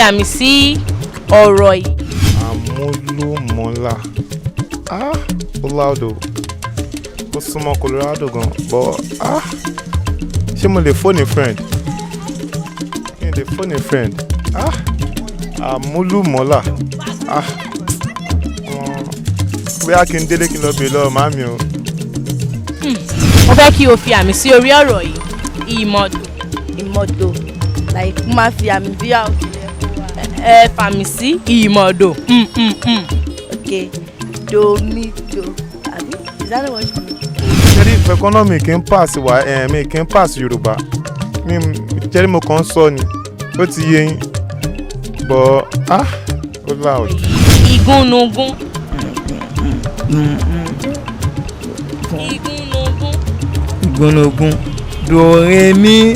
àmì sí ọ̀rọ̀ yìí. Àmúlùmọ́là. Ó loud o. Ó súnmọ́ Colorado gan. But ṣé mo lè phone a friend? Kí n lè phone a friend? Àmúlùmọ́là. Bóyá kí n délé kí n lọ bèèrè lọ́wọ́ màmí o. Mo fẹ́ kí o fi àmì sí orí ọ̀rọ̀ yìí. Ìmọ̀dò. Like máa fi àmì bí àwọn Ẹ fàmì sí ìmọ̀dò. okay domido abi is that what you mean? Ṣẹ́rí ìfẹ́kọ́nà mi kì í pass wá mi kì í pass Yorùbá. Mi ṣẹ́rí mo kàn ń sọ ni. Ó ti yé yín. But ó loud. Ìgúnnugún. Ìgúnnugún. Dòrèmí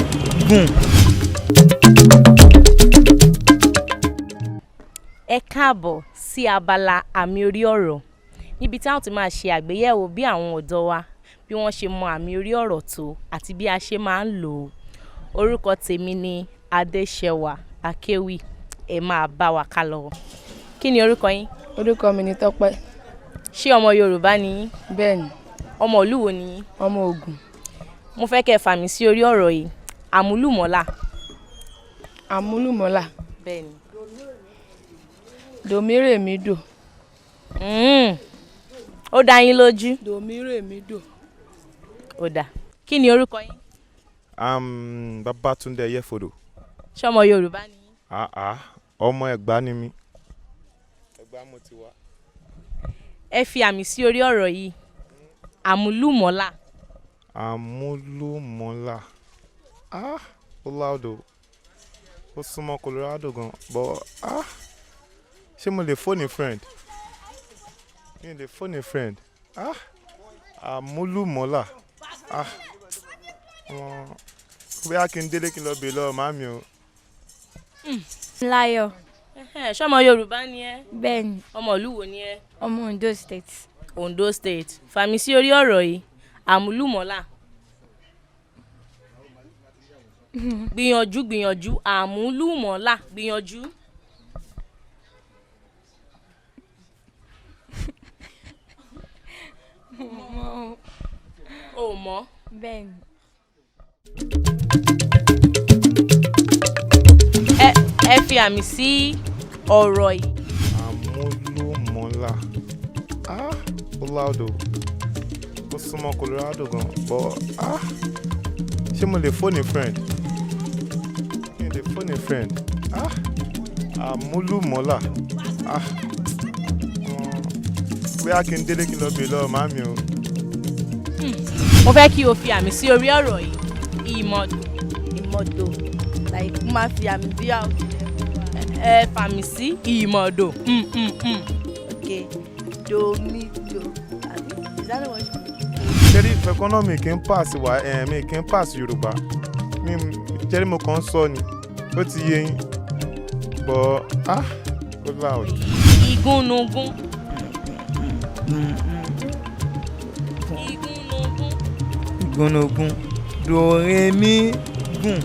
gùn. Ẹ káàbọ̀ sí abala àmì orí ọ̀rọ̀ níbi tí a ó ti máa ṣe àgbéyẹ̀wò bí àwọn ọ̀dọ́ wa bí wọ́n ṣe mọ àmì orí ọ̀rọ̀ tó àti bí a ṣe máa ń lò ó. Orúkọ tèmi ni Adéṣẹwà Akéwì. Ẹ máa bá wa ká lọ. Kí ni orúkọ yín? Orúkọ mi ni Tọ́pẹ́. Ṣé ọmọ Yorùbá ni yín? Bẹ́ẹ̀ni. Ọmọ ìlú wo ni yín? Ọmọ Ògùn. Mo fẹ́ kẹ́ fàmì sí orí ọ̀rọ̀ yìí. Àmúlùmọ́là. Àmúlùmọ́là. Bẹ́ẹ̀ni. Dòmírèmídò. Ó dá yín lójú? Dòmírèmídò. Ó dá. Kí ni orúkọ yín? Babátúndé Ẹyẹfodò. Ṣé ọmọ Yorùbá ni yín? Ọmọ Ẹ̀gbá ni mí. Ẹ̀gbá mo ti wá. Ẹ fi àmì sí orí ọ̀rọ̀ yìí. Àmúlùmọ́là. Àmúlùmọ́là. Ó loud o. Ó súnmọ́ Colorado gan. But ṣé mo lè phone a friend? Kí n lè phone a friend? Àmúlùmọ́là. Bóyá kí n délé kí n lọ bèèrè lọ́wọ́ màmí o. Láyọ̀. Ṣé ọmọ Yorùbá ni ẹ́? Bẹ́ẹ̀ni. Ọmọ ìlú wo ni ẹ́? Ọmọ Ondo State. Ondo State. Fàmì sí orí ọ̀rọ̀ yìí. Àmúlùmọ́là. Gbìyànjú. Àmúlùmọ́là. Gbìyànjú. O mọ̀? Bẹ́ẹ̀ni. Ẹ fi àmì sí ọ̀rọ̀ yìí. Àmúlùmọ́là. Ó loud o. Ó súnmọ́ Colorado gan. But ṣé mo lè phone a friend? Kí n lè phone a friend? Àmúlùmọ́là. Bóyá kí n délé kí n lọ bèèrè lọ́wọ́ màmí o. Mo fẹ́ kí o fi àmì sí orí ọ̀rọ̀ yìí. Ìmọ̀dò. Like máa fi àmì bí àwọn Ẹ fàmì sí ìmọ̀dò. okay domido abi is that what you mean? Ṣẹ́rí ìfẹ́kọ́nà mi kì í pass wá mi kì í pass Yorùbá. Mi ṣẹ́rí mo kàn ń sọ ni. Ó ti yé yín. But ó loud. Ìgúnnugún. Ìgúnnugún. Dòrèmí gùn.